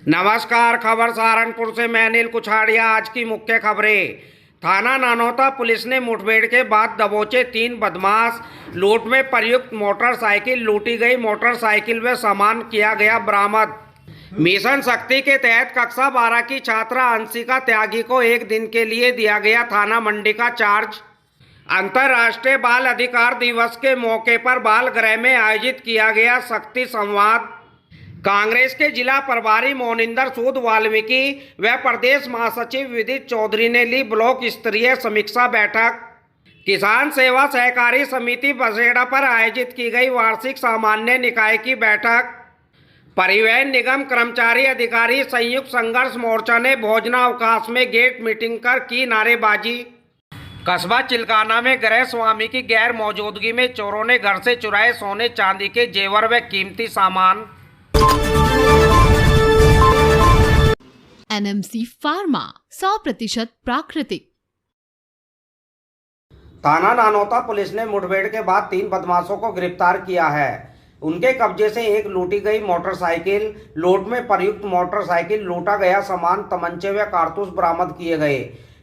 नमस्कार, खबर सहारनपुर से मैं अनिल कुछाड़िया। आज की मुख्य खबरें। थाना नानौता पुलिस ने मुठभेड़ के बाद दबोचे 3 बदमाश। लूट में प्रयुक्त मोटरसाइकिल लूटी गई। मोटरसाइकिल व सामान किया गया बरामद। मिशन शक्ति के तहत कक्षा 12 की छात्रा अंशिका त्यागी को 1 दिन के लिए दिया गया थाना मंडी का चार्ज। अंतर्राष्ट्रीय बाल अधिकार दिवस के मौके पर बाल गृह में आयोजित किया गया शक्ति संवाद। कांग्रेस के जिला प्रभारी मोनिंदर सूद वाल्मीकि व प्रदेश महासचिव विदित चौधरी ने ली ब्लॉक स्तरीय समीक्षा बैठक। किसान सेवा सहकारी समिति बसेड़ा पर आयोजित की गई वार्षिक सामान्य निकाय की बैठक। परिवहन निगम कर्मचारी अधिकारी संयुक्त संघर्ष मोर्चा ने भोजनावकाश में गेट मीटिंग कर की नारेबाजी। कस्बा चिलकाना में गृह स्वामी की गैर मौजूदगी में चोरों ने घर से चुराए सोने चांदी के जेवर व कीमती सामान। NMC फार्मा 100% प्राकृतिक। थाना नानौता पुलिस ने मुठभेड़ के बाद 3 बदमाशों को गिरफ्तार किया है। उनके कब्जे से एक लूटी गई मोटरसाइकिल, लूट में प्रयुक्त मोटरसाइकिल, लूटा गया सामान, तमंचे व कारतूस बरामद किए गए।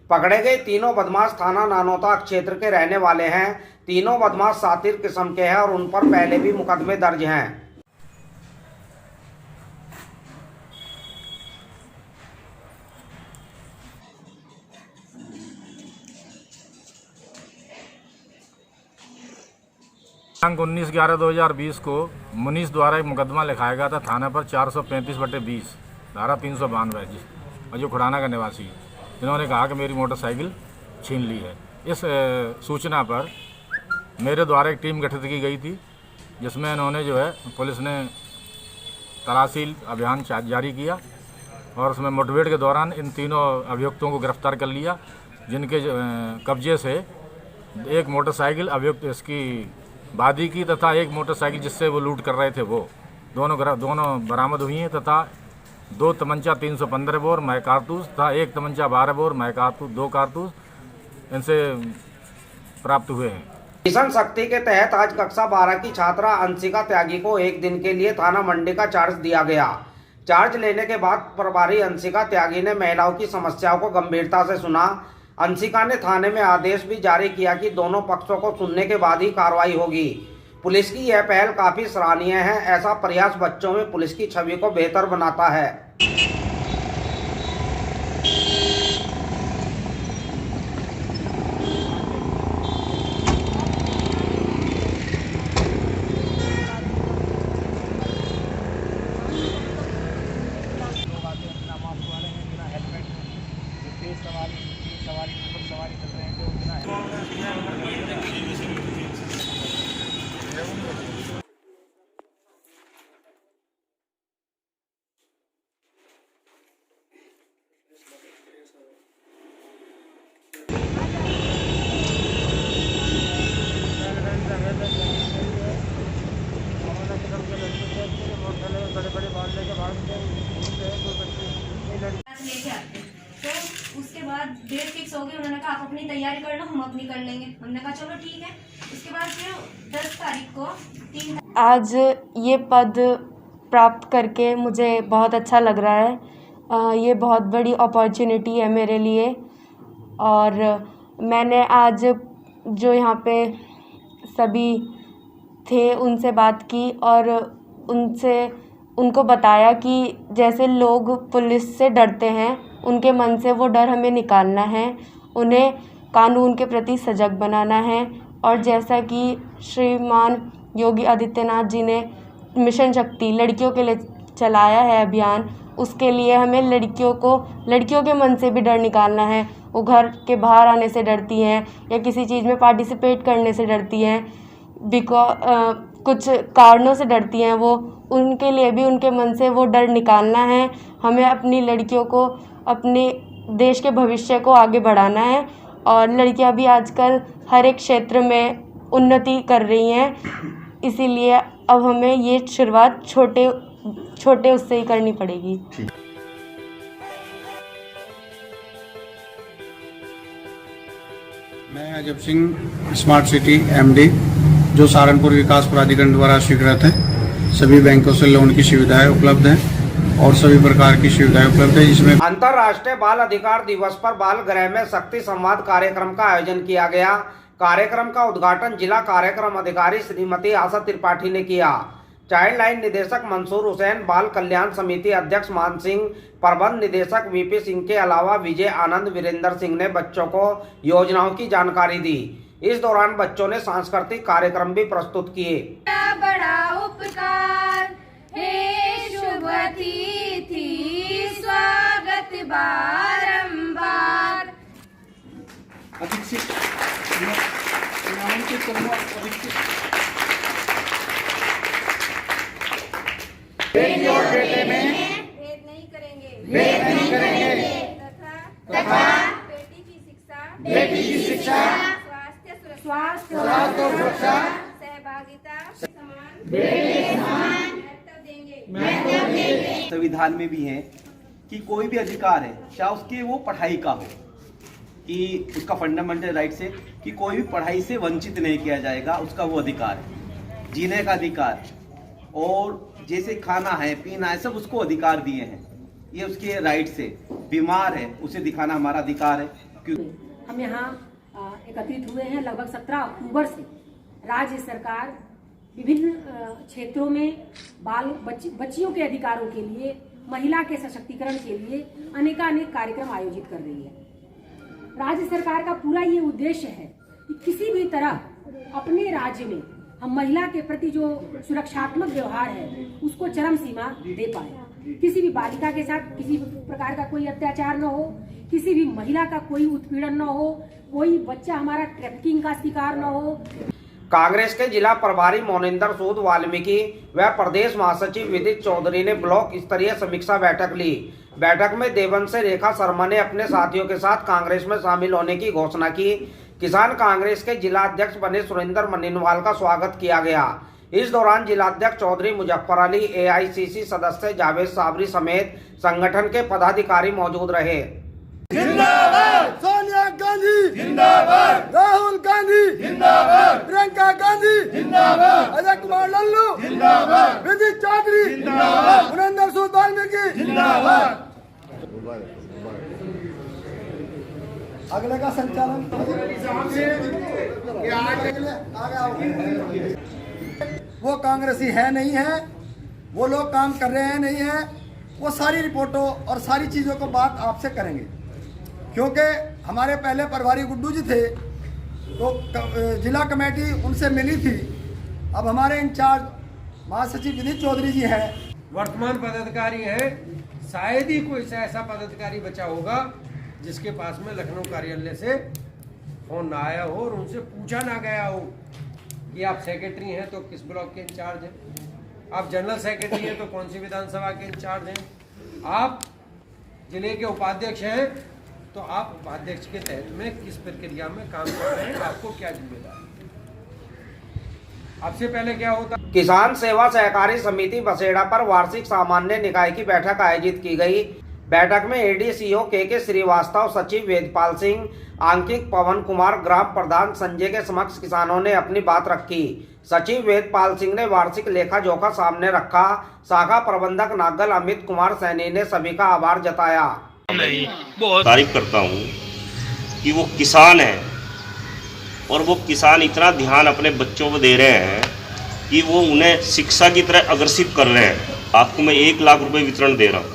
पकड़े गए तीनों बदमाश थाना नानौता क्षेत्र के रहने वाले हैं। तीनों बदमाश सातिर किस्म के हैं और उन पर पहले भी मुकदमे दर्ज हैं। दिनांक 19/11/2020 को मुनीस द्वारा एक मुकदमा लिखाया गया था थाना पर 435/20 धारा 392 और जो खुड़ाना का निवासी है, जिन्होंने कहा कि मेरी मोटरसाइकिल छीन ली है। इस सूचना पर मेरे द्वारा एक टीम गठित की गई थी, जिसमें इन्होंने जो है पुलिस ने तलाशी अभियान जारी किया और उसमें मुठभेड़ के दौरान इन तीनों अभियुक्तों को गिरफ्तार कर लिया, जिनके कब्जे से एक मोटरसाइकिल अभियुक्त इसकी वादी की तथा एक मोटरसाइकिल जिससे वो लूट कर रहे थे वो दोनों बरामद हुई हैं तथा 2 तमंचा 315 बोर मै कारतूस तथा 1 तमंचा 12 बोर मै कारतूस 2 कारतूस इनसे प्राप्त हुए हैं। मिशन शक्ति के तहत आज कक्षा 12 की छात्रा अंशिका त्यागी को 1 दिन के लिए थाना मंडी का चार्ज दिया गया। चार्ज लेने के बाद प्रभारी अंशिका त्यागी ने महिलाओं की समस्याओं को गंभीरता से सुना। अंशिका ने थाने में आदेश भी जारी किया कि दोनों पक्षों को सुनने के बाद ही कार्रवाई होगी। पुलिस की यह पहल काफी सराहनीय है। ऐसा प्रयास बच्चों में पुलिस की छवि को बेहतर बनाता है। लेके आते तो उसके बाद डेट फिक्स हो गई। उन्होंने कहा आप अपनी तैयारी कर लो, हम अपनी कर लेंगे। हमने कहा चलो ठीक है। उसके बाद फिर 10 तारीख को 3 आज ये पद प्राप्त करके मुझे बहुत अच्छा लग रहा है। ये बहुत बड़ी अपॉर्चुनिटी है मेरे लिए और मैंने आज जो यहाँ पे सभी थे उनसे बात की और उनको बताया कि जैसे लोग पुलिस से डरते हैं, उनके मन से वो डर हमें निकालना है, उन्हें कानून के प्रति सजग बनाना है। और जैसा कि श्रीमान योगी आदित्यनाथ जी ने मिशन शक्ति लड़कियों के लिए चलाया है अभियान, उसके लिए हमें लड़कियों के मन से भी डर निकालना है। वो घर के बाहर आने से डरती हैं या किसी चीज़ में पार्टिसिपेट करने से डरती हैं, कुछ कारणों से डरती हैं वो, उनके लिए भी उनके मन से वो डर निकालना है। हमें अपनी लड़कियों को, अपने देश के भविष्य को आगे बढ़ाना है। और लड़कियां भी आजकल हर एक क्षेत्र में उन्नति कर रही हैं, इसीलिए अब हमें ये शुरुआत छोटे उससे ही करनी पड़ेगी। मैं Ajab Singh, smart city MD जो सहारनपुर विकास प्राधिकरण द्वारा स्वीकृत है। सभी बैंकों से लोन की सुविधाएं उपलब्ध हैं और सभी प्रकार की सुविधाएं उपलब्ध है। इसमें अंतर्राष्ट्रीय बाल अधिकार दिवस पर बाल गृह में शक्ति संवाद कार्यक्रम का आयोजन किया गया। कार्यक्रम का उद्घाटन जिला कार्यक्रम अधिकारी श्रीमती आशा त्रिपाठी ने किया। चाइल्ड लाइन निदेशक मंसूर हुसैन, बाल कल्याण समिति अध्यक्ष मान सिंह, प्रबंध निदेशक वीपी सिंह के अलावा विजय आनंद, वीरेंद्र सिंह ने बच्चों को योजनाओं की जानकारी दी। इस दौरान बच्चों ने सांस्कृतिक कार्यक्रम भी प्रस्तुत किए। बड़ा उपकार हे शुभ अतिथि, स्वागत बारंबार। भेद नहीं करेंगे तथा बेटी की शिक्षा स्वास्थ्य सुरक्षा सहभागिता समान महत्व देंगे। संविधान में भी है कि कोई भी अधिकार है, चाहे उसके वो पढ़ाई का हो, कि उसका फंडामेंटल राइट्स है कि कोई भी पढ़ाई से वंचित नहीं किया जाएगा। उसका वो अधिकार है, जीने का अधिकार, और जैसे खाना है पीना है सब उसको अधिकार दिए हैं। ये उसके राइट्स है। बीमार है उसे दिखाना हमारा अधिकार है। हम यहाँ एकत्रित हुए हैं लगभग 17 अक्टूबर से राज्य सरकार विभिन्न क्षेत्रों में बच्चियों के अधिकारों के लिए, महिला के सशक्तिकरण के लिए अनेकानेक कार्यक्रम आयोजित कर रही है। राज्य सरकार का पूरा ये उद्देश्य है कि किसी भी तरह अपने राज्य में हम महिला के प्रति जो सुरक्षात्मक व्यवहार है उसको चरम सीमा दे पाए। किसी भी बालिका के साथ किसी प्रकार का कोई अत्याचार न हो, किसी भी महिला का कोई उत्पीड़न न हो, कोई बच्चा हमारा ट्रैफिकिंग का शिकार न हो। कांग्रेस के जिला प्रभारी मोनिंदर सूद वाल्मीकि व प्रदेश महासचिव विदित चौधरी ने ब्लॉक स्तरीय समीक्षा बैठक ली। बैठक में देवबंद से रेखा शर्मा ने अपने साथियों के साथ कांग्रेस में शामिल होने की घोषणा की। किसान कांग्रेस के जिला अध्यक्ष बने सुरेंद्र मनिनवाल का स्वागत किया गया। इस दौरान जिलाध्यक्ष चौधरी मुजफ्फर अली, AICC सदस्य जावेद साबरी समेत संगठन के पदाधिकारी मौजूद रहे। जिंदाबाद सोनिया गांधी, जिंदाबाद राहुल गांधी, जिंदाबाद प्रियंका गांधी, जिंदाबाद अजय कुमार लल्लू, जिंदाबाद विदित चौधरी, जिंदाबाद सुरेंद्र सूद वाल्मीकि, जिंदाबाद। अगले का संचालन वो कांग्रेसी है नहीं है, वो लोग काम कर रहे हैं नहीं है, वो सारी रिपोर्टों और सारी चीज़ों को बात आपसे करेंगे। क्योंकि हमारे पहले प्रभारी गुड्डू जी थे तो जिला कमेटी उनसे मिली थी। अब हमारे इंचार्ज महासचिव विदित चौधरी जी हैं। वर्तमान पदाधिकारी है, शायद ही कोई ऐसा पदाधिकारी बचा होगा जिसके पास में लखनऊ कार्यालय से फोन ना आया हो और उनसे पूछा ना गया हो कि आप सेक्रेटरी हैं तो किस ब्लॉक के इंचार्ज हैं, आप जनरल सेक्रेटरी हैं तो कौन सी विधानसभा के इंचार्ज हैं, आप जिले के उपाध्यक्ष हैं तो आप उपाध्यक्ष के तहत में किस प्रक्रिया में काम कर रहे हैं, आपको क्या जिम्मेदारी। आपसे पहले क्या होता। किसान सेवा सहकारी समिति बसेड़ा पर वार्षिक सामान्य निकाय की बैठक आयोजित की गई। बैठक में ADCO के श्रीवास्तव, सचिव वेदपाल सिंह, आंकिक पवन कुमार, ग्राम प्रधान संजय के समक्ष किसानों ने अपनी बात रखी। सचिव वेदपाल सिंह ने वार्षिक लेखा जोखा सामने रखा। शाखा प्रबंधक नागल अमित कुमार सैनी ने सभी का आभार जताया। तारीफ करता हूँ कि वो किसान है और वो किसान इतना ध्यान अपने बच्चों को दे रहे हैं कि वो उन्हें शिक्षा की तरह अग्रसित कर रहे हैं। आपको मैं 1 लाख रुपए वितरण दे रहा हूँ।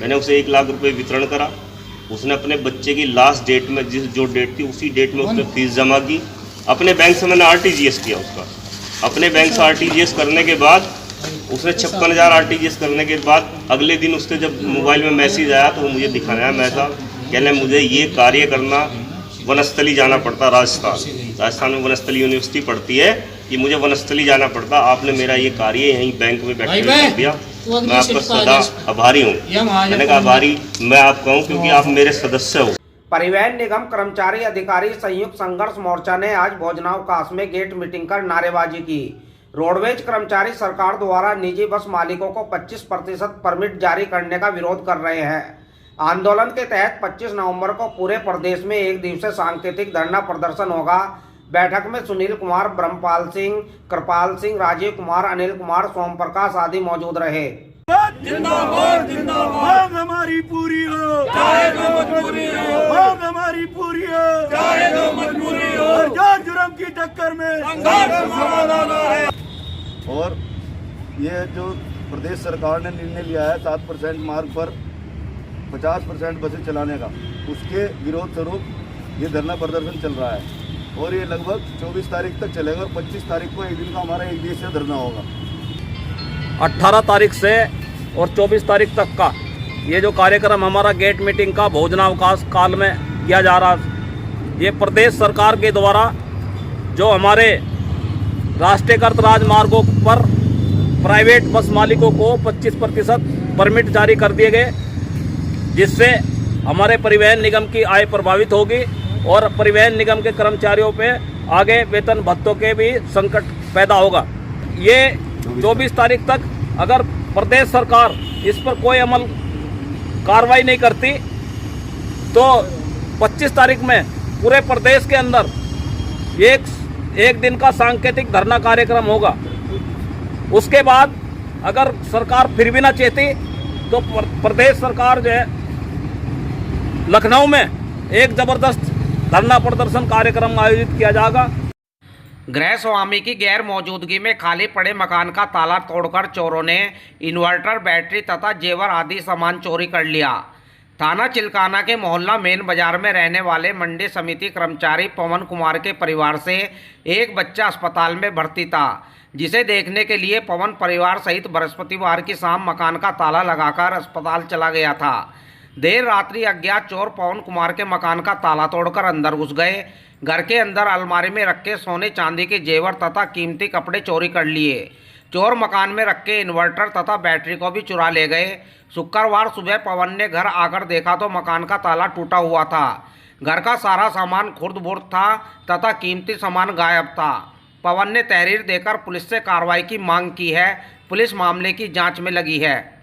मैंने उसे 1 लाख रुपए वितरण करा। उसने अपने बच्चे की लास्ट डेट में जो डेट थी उसी डेट में उसने फीस जमा की। अपने बैंक से मैंने RTGS किया उसका। अपने बैंक से RTGS करने के बाद उसने 56,000 RTGS करने के बाद अगले दिन उसके जब मोबाइल में मैसेज आया तो मुझे दिखाया मैसेज, कहने मुझे ये कार्य करना वनस्थली जाना पड़ता। राजस्थान में वनस्थली यूनिवर्सिटी पढ़ती है कि मुझे वनस्थली जाना पड़ता। आपने मेरा ये कार्य यहीं बैंक में बैठे कर दिया। मैं आपका सदा आभारी हूँ। मैंने कहा आभारी मैं आपका हूँ क्योंकि आप मेरे सदस्य हो। परिवहन निगम कर्मचारी अधिकारी संयुक्त संघर्ष मोर्चा ने आज भोजनावकाश में गेट मीटिंग कर नारेबाजी की। रोडवेज कर्मचारी सरकार द्वारा निजी बस मालिकों को 25% परमिट जारी करने का विरोध कर रहे हैं। आंदोलन के तहत 25 नवंबर को पूरे प्रदेश में 1 दिवसीय सांकेतिक धरना प्रदर्शन होगा। बैठक में सुनील कुमार, ब्रह्मपाल सिंह, कृपाल सिंह, राजीव कुमार, अनिल कुमार, सोम प्रकाश आदि मौजूद रहे। जिंदाबाद जिंदाबाद, हमारी पूरी हो चाहे तो मजबूरी हो, हमारी पूरी हो चाहे तो मजबूरी हो, जुर्म की टक्कर में संघर्ष समाधान है। और ये जो प्रदेश सरकार ने निर्णय लिया है 7% मार्ग पर 50% बसें चलाने का, उसके विरोध स्वरूप ये धरना प्रदर्शन चल रहा है और ये लगभग 24 तारीख तक चलेगा और 25 तारीख को एक दिन का हमारा एक दिवसीय धरना होगा। 18 तारीख से और 24 तारीख तक का ये जो कार्यक्रम हमारा गेट मीटिंग का भोजनावकाश काल में किया जा रहा है, ये प्रदेश सरकार के द्वारा जो हमारे राष्ट्रीयकृत राजमार्गों पर प्राइवेट बस मालिकों को 25% परमिट जारी कर दिए गए, जिससे हमारे परिवहन निगम की आय प्रभावित होगी और परिवहन निगम के कर्मचारियों पे आगे वेतन भत्तों के भी संकट पैदा होगा। ये 24 तारीख तक अगर प्रदेश सरकार इस पर कोई अमल कार्रवाई नहीं करती तो 25 तारीख में पूरे प्रदेश के अंदर एक दिन का सांकेतिक धरना कार्यक्रम होगा। उसके बाद अगर सरकार फिर भी ना चेती तो प्रदेश सरकार जो है लखनऊ में एक जबरदस्त धरना प्रदर्शन कार्यक्रम आयोजित किया जाएगा। गृह स्वामी की गैर मौजूदगी में खाली पड़े मकान का ताला तोड़कर चोरों ने इन्वर्टर, बैटरी तथा जेवर आदि सामान चोरी कर लिया। थाना चिलकाना के मोहल्ला मेन बाजार में रहने वाले मंडी समिति कर्मचारी पवन कुमार के परिवार से एक बच्चा अस्पताल में भर्ती था, जिसे देखने के लिए पवन परिवार सहित बृहस्पतिवार की शाम मकान का ताला लगाकर अस्पताल चला गया था। देर रात्रि अज्ञात चोर पवन कुमार के मकान का ताला तोड़कर अंदर घुस गए। घर के अंदर अलमारी में रखे सोने चांदी के जेवर तथा कीमती कपड़े चोरी कर लिए। चोर मकान में रखे इन्वर्टर तथा बैटरी को भी चुरा ले गए। शुक्रवार सुबह पवन ने घर आकर देखा तो मकान का ताला टूटा हुआ था। घर का सारा सामान खुर्द-बुर्द था तथा कीमती सामान गायब था। पवन ने तहरीर देकर पुलिस से कार्रवाई की मांग की है। पुलिस मामले की जांच में लगी है।